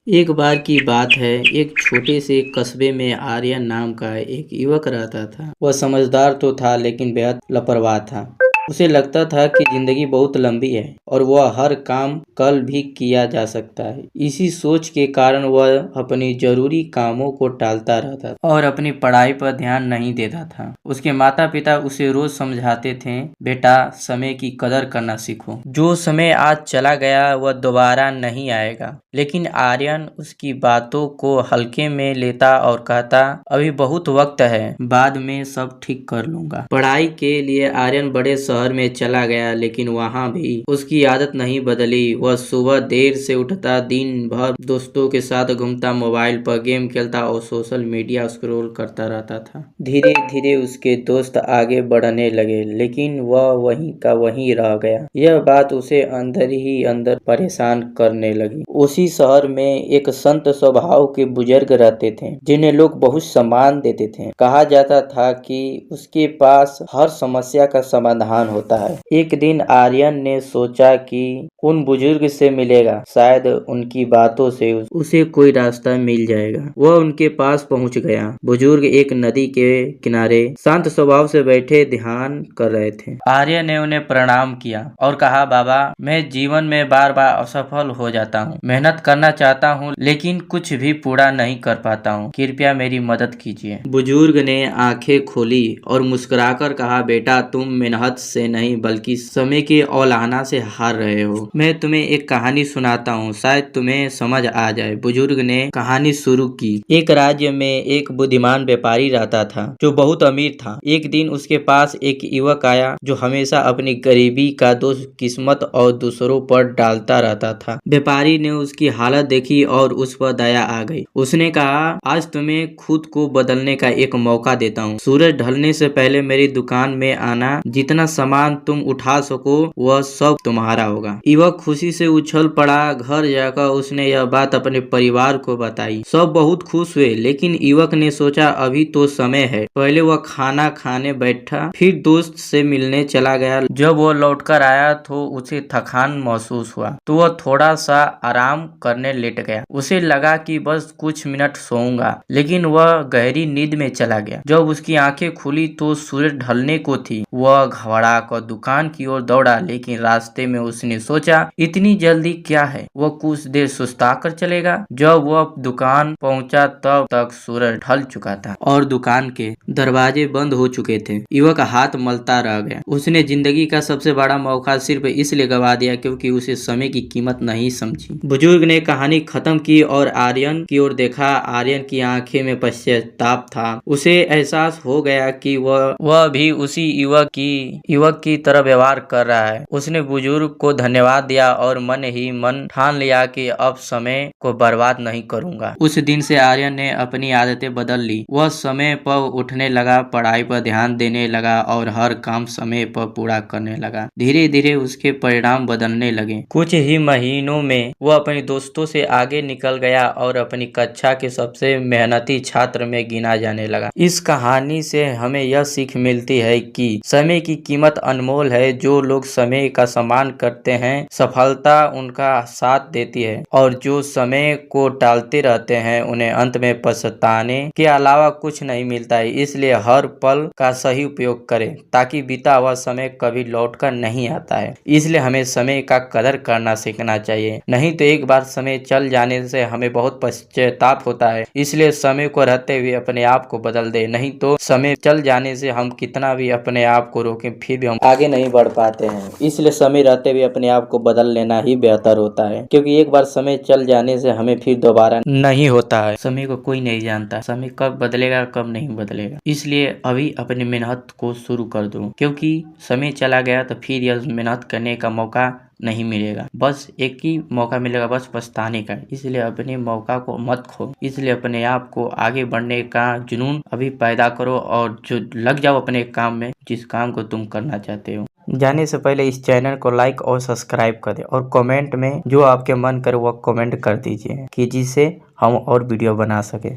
एक बार की बात है, एक छोटे से कस्बे में आर्यन नाम का एक युवक रहता था। वह समझदार तो था लेकिन बेहद लापरवाह था। उसे लगता था कि जिंदगी बहुत लंबी है और वह हर काम कल भी किया जा सकता है। इसी सोच के कारण वह अपनी जरूरी कामों को टालता रहता था और अपनी पढ़ाई पर ध्यान नहीं देता था। उसके माता पिता उसे रोज समझाते थे, बेटा समय की कदर करना सीखो। जो समय आज चला गया वह दोबारा नहीं आएगा। लेकिन आर्यन उसकी बातों को हल्के में लेता और कहता, अभी बहुत वक्त है, बाद में सब ठीक कर लूंगा। पढ़ाई के लिए आर्यन बड़े शहर में चला गया, लेकिन वहाँ भी उसकी आदत नहीं बदली। वह सुबह देर से उठता, दिन भर दोस्तों के साथ घूमता, मोबाइल पर गेम खेलता और सोशल मीडिया स्क्रॉल करता रहता था। धीरे धीरे उसके दोस्त आगे बढ़ने लगे, लेकिन वह वहीं का वहीं रह गया। यह बात उसे अंदर ही अंदर परेशान करने लगी। उसी शहर में एक संत स्वभाव के बुजुर्ग रहते थे, जिन्हें लोग बहुत सम्मान देते थे। कहा जाता था कि उसके पास हर समस्या का समाधान होता है। एक दिन आर्यन ने सोचा कि उन बुजुर्ग से मिलेगा, शायद उनकी बातों से उसे कोई रास्ता मिल जाएगा। वह उनके पास पहुंच गया। बुजुर्ग एक नदी के किनारे शांत स्वभाव से बैठे ध्यान कर रहे थे। आर्यन ने उन्हें प्रणाम किया और कहा, बाबा, मैं जीवन में बार बार असफल हो जाता हूँ। मेहनत करना चाहता हूँ लेकिन कुछ भी पूरा नहीं कर पाता हूँ। कृपया मेरी मदद कीजिए। बुजुर्ग ने आंखें खोली और मुस्कुराकर कहा, बेटा, तुम मेहनत से नहीं बल्कि समय की अवहेलना से हार रहे हो। मैं तुम्हें एक कहानी सुनाता हूँ, शायद तुम्हें समझ आ जाए। बुजुर्ग ने कहानी शुरू की। एक राज्य में एक बुद्धिमान व्यापारी रहता था जो बहुत अमीर था। एक दिन उसके पास एक युवक आया जो हमेशा अपनी गरीबी का दोष किस्मत और दूसरों पर डालता रहता था। व्यापारी ने उसकी हालत देखी और उस पर दया आ गई। उसने कहा, आज तुम्हें खुद को बदलने का एक मौका देता हूँ। सूरज ढलने से पहले मेरी दुकान में आना, जितना सामान तुम उठा सको वह सब तुम्हारा होगा। युवक खुशी से उछल पड़ा। घर जाकर उसने यह बात अपने परिवार को बताई। सब बहुत खुश हुए, लेकिन युवक ने सोचा, अभी तो समय है। पहले वह खाना खाने बैठा, फिर दोस्त से मिलने चला गया। जब वह लौटकर आया तो उसे थकान महसूस हुआ, तो वह थोड़ा सा आराम करने लेट गया। उसे लगा कि बस कुछ मिनट सोऊंगा, लेकिन वह गहरी नींद में चला गया। जब उसकी आंखें खुली तो सूरज ढलने को थी। वह घबरा कर दुकान की ओर दौड़ा, लेकिन रास्ते में उसने सोचा, इतनी जल्दी क्या है, वह कुछ देर सुस्ता कर चलेगा। जब वह दुकान पहुंचा तब तक सूरज ढल चुका था और दुकान के दरवाजे बंद हो चुके थे। युवक हाथ मलता रह गया। उसने जिंदगी का सबसे बड़ा मौका सिर्फ इसलिए गवा दिया क्योंकि उसे समय की कीमत नहीं समझी। बुजुर्ग ने कहानी खत्म की और आर्यन की ओर देखा। आर्यन की आंखें में पश्चाताप था। उसे एहसास हो गया कि वह भी उसी युवक की तरह व्यवहार कर रहा है। उसने बुजुर्ग को धन्यवाद दिया और मन ही मन ठान लिया कि अब समय को बर्बाद नहीं करूंगा। उस दिन से आर्यन ने अपनी आदतें बदल ली। वह समय पर उठने लगा, पढ़ाई पर ध्यान देने लगा और हर काम समय पर पूरा करने लगा। धीरे धीरे उसके परिणाम बदलने लगे। कुछ ही महीनों में वह अपने दोस्तों से आगे निकल गया और अपनी कक्षा के सबसे मेहनती छात्र में गिना जाने लगा। इस कहानी से हमें यह सीख मिलती है कि समय की कीमत अनमोल है। जो लोग समय का सम्मान करते हैं, सफलता उनका साथ देती है, और जो समय को टालते रहते हैं उन्हें अंत में पछताने के अलावा कुछ नहीं मिलता है। इसलिए हर पल का सही उपयोग करें ताकि बीता हुआ समय कभी लौट कर नहीं आता है। इसलिए हमें समय का कदर करना सीखना चाहिए, नहीं तो एक बार समय चल जाने से हमें बहुत पश्चाताप होता है। इसलिए समय को रहते हुए अपने आप को बदल दे, नहीं तो समय चल जाने से हम कितना भी अपने आप को रोकें फिर भी हम आगे नहीं बढ़ पाते हैं। इसलिए समय रहते हुए अपने आप को बदल लेना ही बेहतर होता है, क्योंकि एक बार समय चल जाने से हमें फिर दोबारा नहीं होता है। समय को कोई नहीं जानता, समय कब बदलेगा कब नहीं बदलेगा। इसलिए अभी अपनी मेहनत को शुरू कर दो, क्योंकि समय चला गया तो फिर यह मेहनत करने का मौका नहीं मिलेगा। बस एक ही मौका मिलेगा, बस पछताने का। इसलिए अपने मौका को मत खो। इसलिए अपने आप को आगे बढ़ने का जुनून अभी पैदा करो और जो लग जाओ अपने काम में, जिस काम को तुम करना चाहते हो। जाने से पहले इस चैनल को लाइक और सब्सक्राइब कर दे और कमेंट में जो आपके मन करे वो कमेंट कर दीजिए कि जिससे हम और वीडियो बना सके।